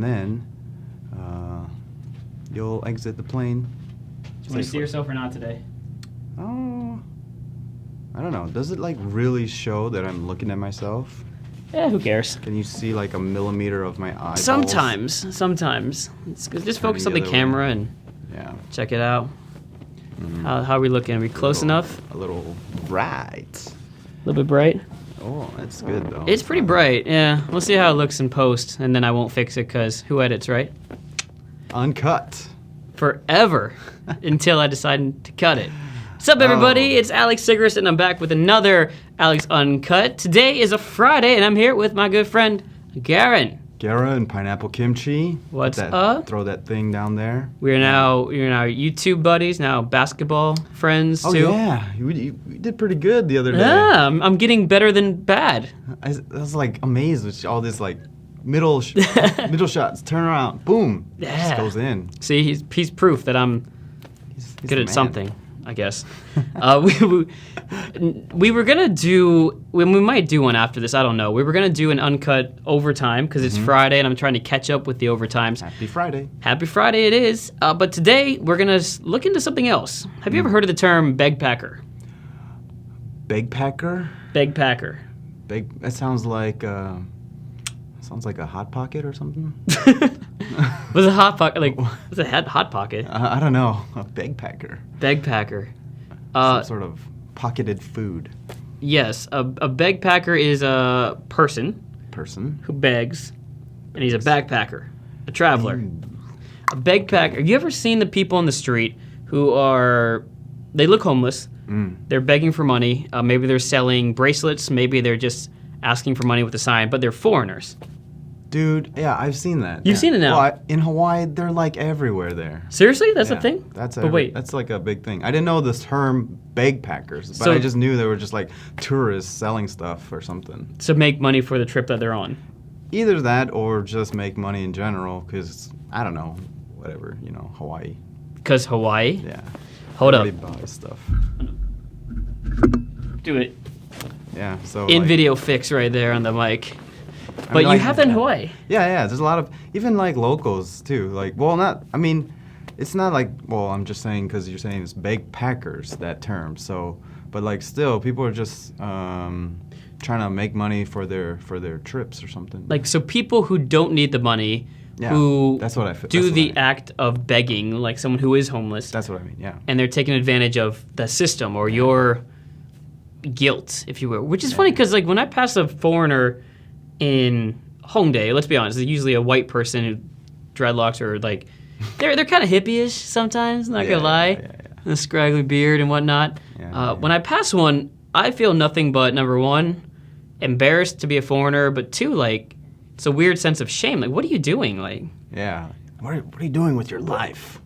and then you'll exit the plane. Do you want to see yourself or not today? Oh, I don't know. Does it like really show that I'm looking at myself? Yeah, who cares? Can you see like a millimeter of my eyeballs? Sometimes. It's good. Just focus on the other camera way. and Yeah. check it out. How are we looking? Are we close enough? A little bright. A little bit bright? Oh, that's good though. It's pretty bright, yeah. We'll see how it looks in post, and then I won't fix it because who edits, right? Uncut. Forever until I decide to cut it. What's up, everybody? It's Alex Sigrist, and I'm back with another Alex Uncut. Today is a Friday, and I'm here with my good friend, Garren. Garren, pineapple kimchi. What's up? Throw that thing down there. We're now YouTube buddies, now basketball friends, too. Oh, yeah. You did pretty good the other day. Yeah, I'm getting better than bad. I was like amazed with all this like middle shots. Turn around, boom. Yeah. Just goes in. See, he's proof that I'm He's good the at man. something, I guess. We were gonna do, we might do one after this, I don't know. We were gonna do an uncut overtime because it's Friday and I'm trying to catch up with the overtimes. Happy Friday. Happy Friday it is. But today we're gonna look into something else. Have you ever heard of the term begpacker? Begpacker? Begpacker. That sounds like a hot pocket or something. Was a hot pocket like? Was a hot pocket? I don't know. A begpacker. Begpacker. Some sort of pocketed food. Yes, a begpacker is a person who begs, and he's a backpacker, a traveler. A begpacker. Have you ever seen the people on the street who they look homeless, they're begging for money, maybe they're selling bracelets, maybe they're just asking for money with a sign, but they're foreigners. Dude, yeah, I've seen that. You've seen it now? Well, in Hawaii, they're like everywhere there. Seriously? That's Yeah, a thing? But wait. that's like a big thing. I didn't know the term begpackers, but So- I just knew they were just like tourists selling stuff or something. To make money for the trip that they're on. Either that or just make money in general, because, I don't know, whatever, Hawaii. Because Hawaii? Yeah. Hold up. Everybody buys stuff. Do it. Yeah, so In like, video fix right there on the mic. I But mean, you like, have that in Hawaii. Yeah, there's a lot of, even like locals too. Like, it's not like, I'm just saying because you're saying it's begpackers, that term. So, but like still, people are just trying to make money for their trips or something. Like, so people who don't need the money, Yeah, who that's what I feel. do That's what I the mean. act of begging, like someone who is homeless, That's what I mean, yeah. and they're taking advantage of the system or your guilt, if you will. Which is funny because, like, when I pass a foreigner in Hongdae, let's be honest, it's usually a white person who dreadlocks or like they're kind of hippie-ish sometimes. Not gonna lie, and a scraggly beard and whatnot. When I pass one, I feel nothing but number one, embarrassed to be a foreigner, but two, like it's a weird sense of shame. Like, what are you doing? Like, Yeah. What are you doing with your life?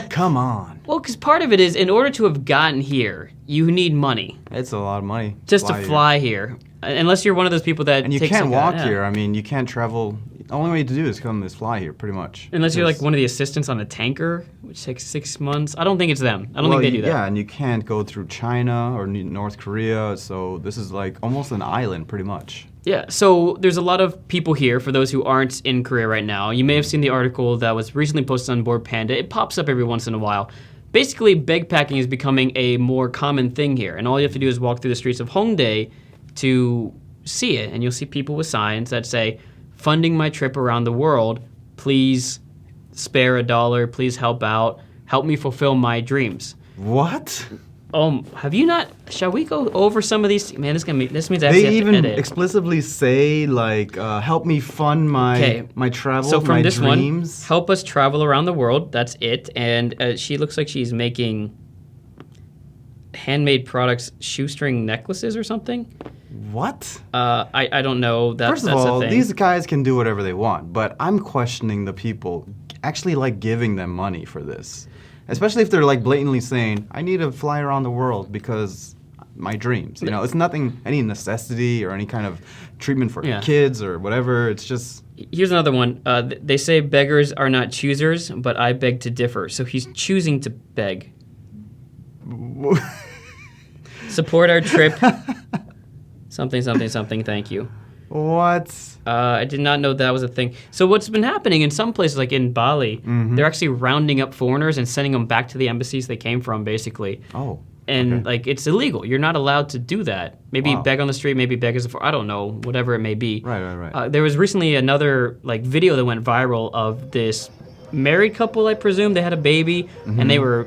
Come on. well, because part of it is in order to have gotten here, you need money It's a lot of money. just to fly here. Unless you're one of those people that And you takes can't like walk yeah. here. I mean, you can't travel. The only way to do is fly here, pretty much. Unless you're like Because- one of the assistants on a tanker, which takes 6 months. I don't think it's them. I don't think they do that. Yeah, and you can't go through China or North Korea, so this is like almost an island, pretty much. Yeah, so there's a lot of people here, for those who aren't in Korea right now. You may have seen the article that was recently posted on Board Panda. It pops up every once in a while. Basically, begpacking is becoming a more common thing here, and all you have to do is walk through the streets of Hongdae to see it, and you'll see people with signs that say, funding my trip around the world, please spare $1, please help out, help me fulfill my dreams. What? Have you not? Shall we go over some of these? Man, this means I They have even to edit. explicitly say like, help me fund my travel, So from my this dreams. one, help us travel around the world. That's it. And she looks like she's making handmade products, shoestring necklaces or something. What? I don't know. First of that's all, a thing. these guys can do whatever they want, but I'm questioning the people actually like giving them money for this. Especially if they're like blatantly saying, I need to fly around the world because my dreams. It's nothing, any necessity or any kind of treatment for kids or whatever. It's just... Here's another one. They say beggars are not choosers, but I beg to differ. So he's choosing to beg. Support our trip. Something, thank you. What? I did not know that was a thing. So what's been happening in some places, like in Bali, they're actually rounding up foreigners and sending them back to the embassies they came from, basically. Oh. And okay. like it's illegal. You're not allowed to do that. Maybe Wow. beg on the street, maybe beg as a I don't know, whatever it may be. Right. There was recently another like video that went viral of this married couple, I presume. They had a baby, and they were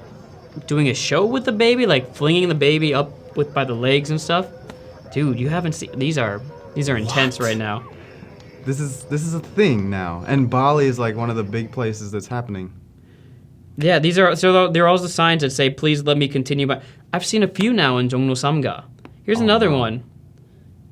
doing a show with the baby, like flinging the baby up with by the legs and stuff. Dude, you haven't seen these are intense right now. This is a thing now, and Bali is like one of the big places that's happening. Yeah, these are so they're all the signs that say, "Please let me continue." But I've seen a few now in Jongno Samga. Here's another one.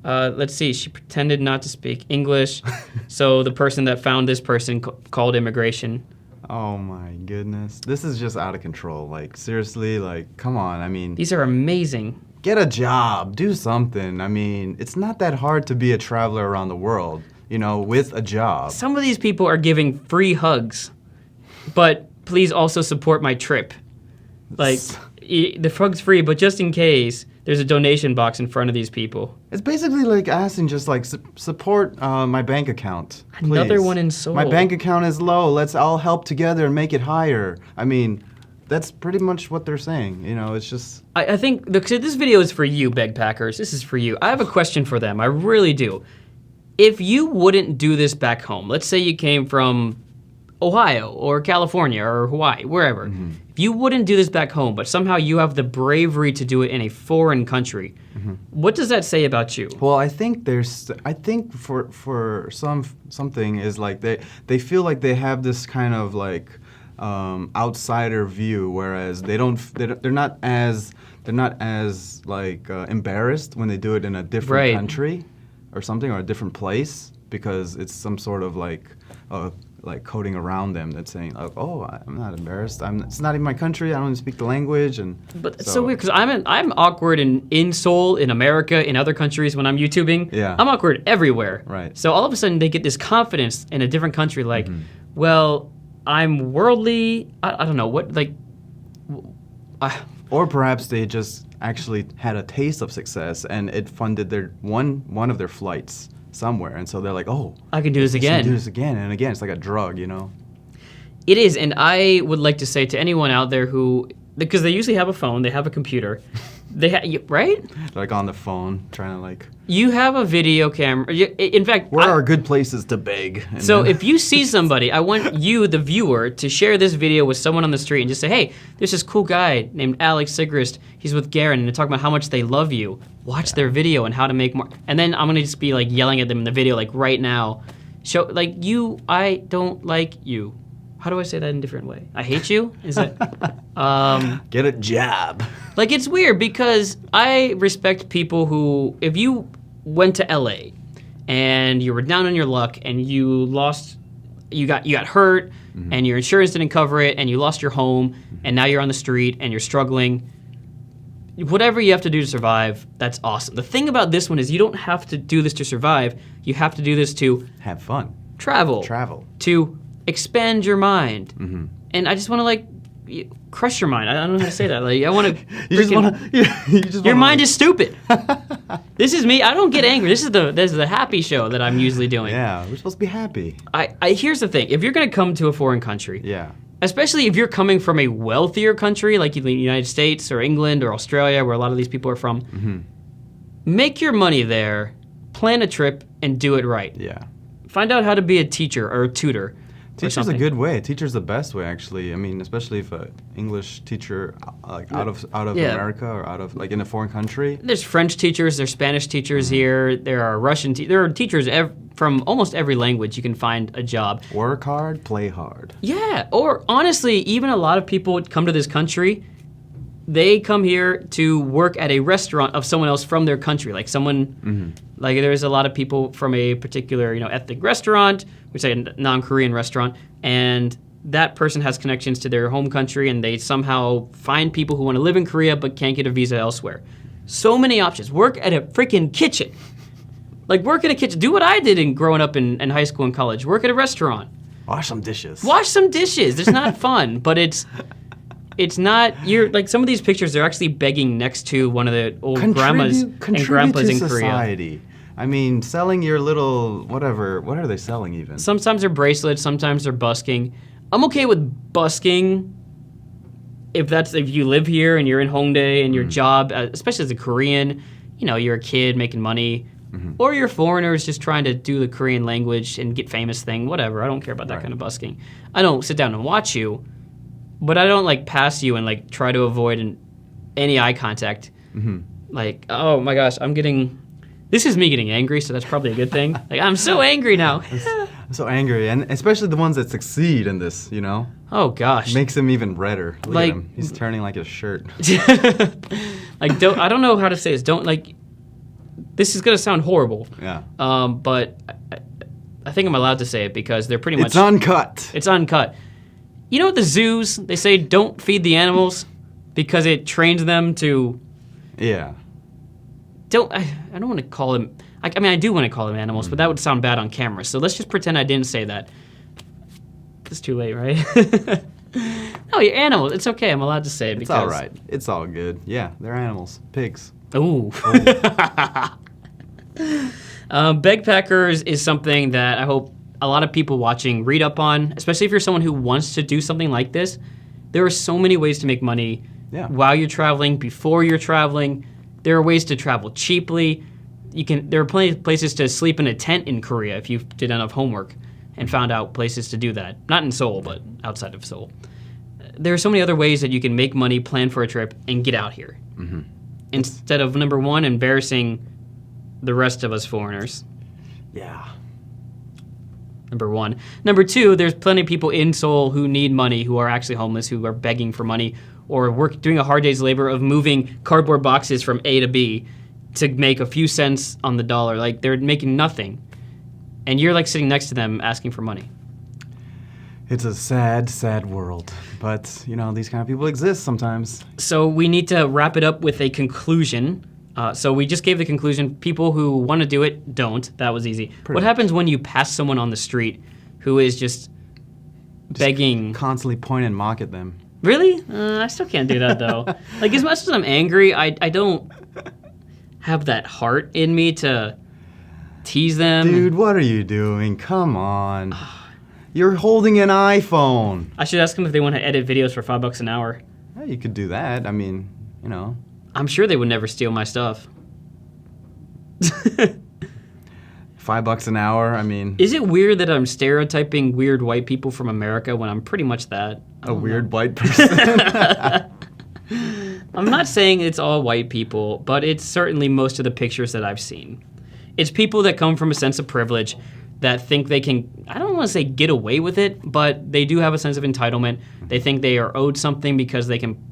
Let's see. She pretended not to speak English, so the person that found this person called immigration. Oh my goodness, this is just out of control. Like seriously, like come on. I mean, These are amazing. get a job, do something. I mean, it's not that hard to be a traveler around the world, you know, with a job. Some of these people are giving free hugs, but please also support my trip. Like, the hug's free, but just in case, there's a donation box in front of these people. It's basically like asking just like support my bank account. Another please. one in Seoul. My bank account is low. Let's all help together and make it higher. I mean, that's pretty much what they're saying. You know, it's just. I think this video is for you, Begpackers. This is for you. I have a question for them. I really do. If you wouldn't do this back home, let's say you came from Ohio or California or Hawaii, wherever. If you wouldn't do this back home, but somehow you have the bravery to do it in a foreign country, what does that say about you? Well, I think for something is like they feel like they have this kind of like outsider view, whereas they're not as like embarrassed when they do it in a different country or something, or a different place, because it's some sort of like coding around them that's saying like, oh, I'm not embarrassed. It's not even my country. I don't even speak the language. But it's so weird because I'm awkward in Seoul, in America, in other countries when I'm YouTubing. Yeah. I'm awkward everywhere. Right. So all of a sudden they get this confidence in a different country, like, well, I'm worldly. I don't know what like. Or perhaps they just actually had a taste of success and it funded their one of their flights somewhere, and so they're like, oh, I can do this again. Do this again and again. It's like a drug, you know. It is, and I would like to say to anyone out there who, because they usually have a phone, they have a computer, right? Like on the phone, trying to like. You have a video camera. In fact, where are good places to beg? So if you see somebody, I want you, the viewer, to share this video with someone on the street and just say, hey, there's this cool guy named Alex Sigrist. He's with Garren, and they're talking about how much they love you. Watch their video and how to make more. And then I'm going to just be like yelling at them in the video, like right now. Show, like, I don't like you. How do I say that in a different way? I hate you? Is it? Get a job. Like, it's weird because I respect people who, if you went to LA and you were down on your luck and you got hurt and your insurance didn't cover it and you lost your home and now you're on the street and you're struggling, whatever you have to do to survive, that's awesome. The thing about this one is you don't have to do this to survive. You have to do this to have fun, travel, to expand your mind. And I just want to like crush your mind. I don't know how to say that. Like, I want to. Your mind is stupid. This is me. I don't get angry. This is the happy show that I'm usually doing. Yeah, we're supposed to be happy. Here's the thing. If you're gonna come to a foreign country, especially if you're coming from a wealthier country like the United States or England or Australia, where a lot of these people are from, make your money there, plan a trip, and do it right. Yeah. Find out how to be a teacher or a tutor. Teacher's a good way. Teacher's the best way, actually. I mean, especially if an English teacher, like out of America or out of like in a foreign country. There's French teachers. There's Spanish teachers here. There are Russian. There are teachers from almost every language. You can find a job. Work hard, play hard. Yeah. Or honestly, even a lot of people come to this country. They come here to work at a restaurant of someone else from their country, like someone. Like there's a lot of people from a particular, ethnic restaurant, which is a non-Korean restaurant, and that person has connections to their home country, and they somehow find people who want to live in Korea but can't get a visa elsewhere. So many options. Work at a freaking kitchen. Like work at a kitchen. Do what I did growing up in high school and college. Work at a restaurant. Wash some dishes. Wash some dishes. It's not fun, but it's not, you're like some of these pictures, they're actually begging next to one of the old grandmas and grandpas in society. Korea. I mean, selling your little whatever. What are they selling even? Sometimes they're bracelets, sometimes they're busking. I'm okay with busking if you live here and you're in Hongdae and your job, especially as a Korean, you're a kid making money, or you're foreigners just trying to do the Korean language and get famous thing, whatever. I don't care about that kind of busking. I don't sit down and watch you, but I don't like pass you and like try to avoid any eye contact. Like, oh my gosh, this is me getting angry, so that's probably a good thing. Like, I'm so angry now. I'm so angry, and especially the ones that succeed in this, Oh gosh. Makes him even redder. Look Like- at him. He's turning like his shirt. Like, I don't know how to say this. This is gonna sound horrible. Yeah. But I think I'm allowed to say it because they're pretty much. It's uncut. It's uncut. You know, at the zoos, they say don't feed the animals because it trains them to. Yeah. I don't want to call them. I mean, I do want to call them animals, but that would sound bad on camera. So let's just pretend I didn't say that. It's too late, right? No, you're animals. It's okay. I'm allowed to say it It's because. all right. It's all good. Yeah, they're animals. Pigs. Ooh. Begpackers is something that I hope a lot of people watching read up on, especially if you're someone who wants to do something like this. There are so many ways to make money while you're traveling, before you're traveling. There are ways to travel cheaply. There are plenty of places to sleep in a tent in Korea if you did enough homework and found out places to do that. Not in Seoul, but outside of Seoul. There are so many other ways that you can make money, plan for a trip, and get out here. Instead of, number one, embarrassing the rest of us foreigners. Yeah. Number one. Number two, there's plenty of people in Seoul who need money, who are actually homeless, who are begging for money, or doing a hard day's labor of moving cardboard boxes from A to B to make a few cents on the dollar. Like, they're making nothing. And you're like sitting next to them asking for money. It's a sad, sad world. But, these kind of people exist sometimes. So we need to wrap it up with a conclusion. So we just gave the conclusion. People who want to do it, don't. That was easy. What happens when you pass someone on the street who is just begging? Constantly point and mock at them. Really? I still can't do that, though. Like, as much as I'm angry, I don't have that heart in me to tease them. Dude, what are you doing? Come on. You're holding an iPhone. I should ask them if they want to edit videos for $5 an hour. Yeah, you could do that. I mean, I'm sure they would never steal my stuff. $5 an hour, I mean. Is it weird that I'm stereotyping weird white people from America when I'm pretty much that? A weird white person? I'm not saying it's all white people, but it's certainly most of the pictures that I've seen. It's people that come from a sense of privilege that think they can, I don't want to say get away with it, but they do have a sense of entitlement. They think they are owed something because they can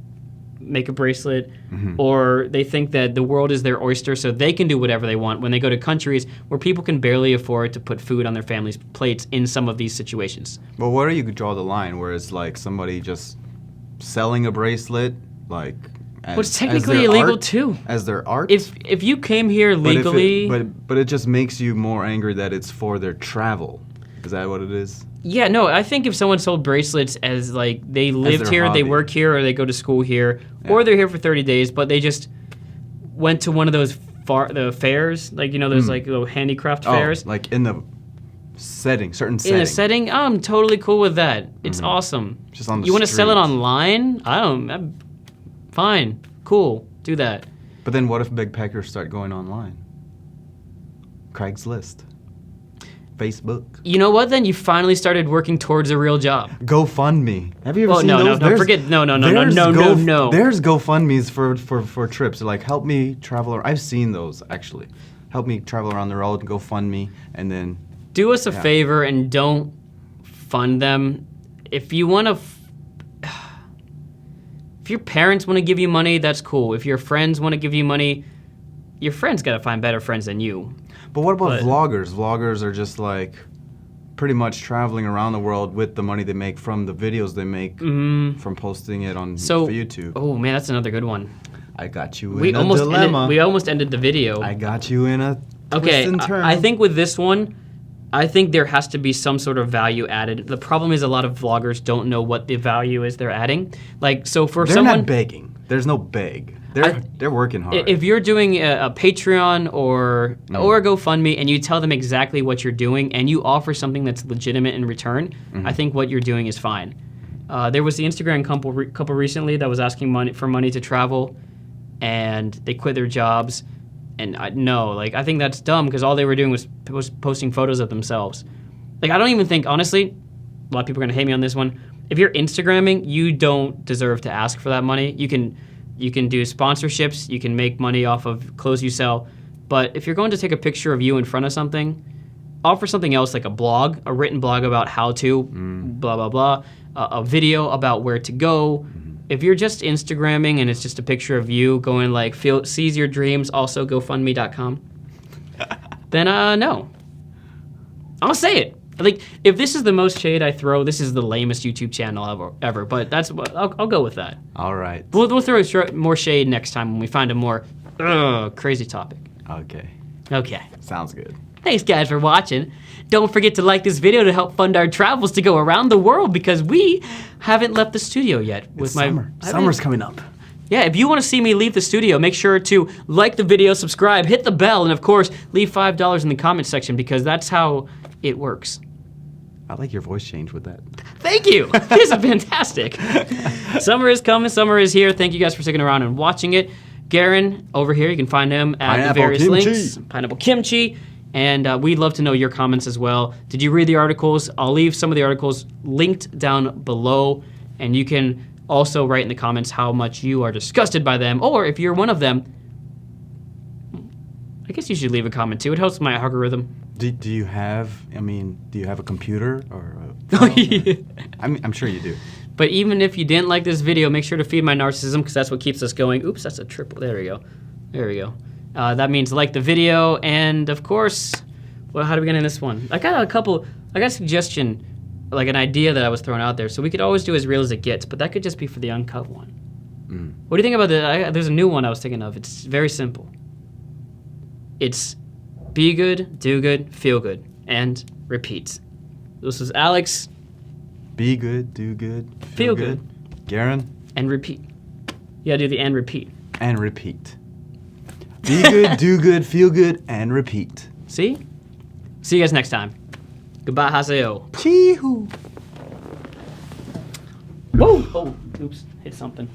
make a bracelet, or they think that the world is their oyster so they can do whatever they want when they go to countries where people can barely afford to put food on their families' plates in some of these situations. Well, where do you draw the line where it's like somebody just selling a bracelet, like as, it's technically illegal too. As their art? If you came here legally... But it just makes you more angry that it's for their travel. Is that what it is? Yeah, no, I think if someone sold bracelets as like they lived here, hobby. they work here, or they go to school here, or they're here for 30 days, but they just went to one of those the fairs, like, those like little handicraft fairs. Like in the certain setting. In a setting, I'm totally cool with that. It's awesome. Just on the You want to sell it street. online? Fine, cool, do that. But then what if Begpackers start going online? Craigslist. Facebook. You know what? Then you finally started working towards a real job. GoFundMe. Have you ever seen no, those? no, forget. No. There's GoFundMes for trips. Like, help me travel. I've seen those actually. Help me travel around the world. GoFundMe, and then Do us a favor and don't fund them. If you want to, if your parents want to give you money, that's cool. If your friends want to give you money, your friends got to find better friends than you. But what about vloggers? Vloggers are just like pretty much traveling around the world with the money they make from the videos they make from posting it on YouTube. Oh man, that's another good one. I got you in a dilemma. We almost ended the video. I got you in a twist okay. and turn. I think with this one, I think there has to be some sort of value added. The problem is a lot of vloggers don't know what the value is they're adding. Like, so for they're someone not begging. There's no beg. They're working hard. If you're doing a Patreon or a GoFundMe and you tell them exactly what you're doing and you offer something that's legitimate in return, I think what you're doing is fine. There was the Instagram couple recently that was asking money to travel, and they quit their jobs. And I think that's dumb because all they were doing was posting photos of themselves. Like, I don't even think, honestly, a lot of people are gonna hate me on this one. If you're Instagramming, you don't deserve to ask for that money. You can do sponsorships, you can make money off of clothes you sell, but if you're going to take a picture of you in front of something, offer something else like a written blog about how to, blah, blah, blah, a video about where to go. If you're just Instagramming and it's just a picture of you going like, seize your dreams, also GoFundMe.com, then no. I'll say it. Like, if this is the most shade I throw, this is the lamest YouTube channel ever. But that's what I'll go with that. All right. We'll throw more shade next time when we find a more crazy topic. Okay. Sounds good. Thanks, guys, for watching. Don't forget to like this video to help fund our travels to go around the world because we haven't left the studio yet. Summer's coming up. Yeah, if you want to see me leave the studio, make sure to like the video, subscribe, hit the bell, and of course, leave $5 in the comment section because that's how it works. I like your voice change with that. Thank you. This is fantastic. Summer is coming. Summer is here. Thank you guys for sticking around and watching it. Garren, over here, you can find him at the various links. Pineapple Kimchi. And we'd love to know your comments as well. Did you read the articles? I'll leave some of the articles linked down below. And you can also write in the comments how much you are disgusted by them. Or if you're one of them, I guess you should leave a comment too. It helps my algorithm. Do you have a computer or I'm sure you do. But even if you didn't like this video, make sure to feed my narcissism because that's what keeps us going. Oops, that's a triple. There we go. That means like the video, and of course, well, how do we get in this one? I got a suggestion, like an idea that I was throwing out there. So we could always do as real as it gets, but that could just be for the uncut one. What do you think about there's a new one I was thinking of. It's very simple. It's be good, do good, feel good, and repeat. This is Alex. Be good, do good, feel good. Garren. And repeat. You gotta do the and repeat. And repeat. Be good, do good, feel good, and repeat. See? See you guys next time. Goodbye, haseo. Chee-hoo. Whoa! Oh, oops, hit something.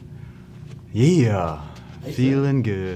Yeah, feeling good.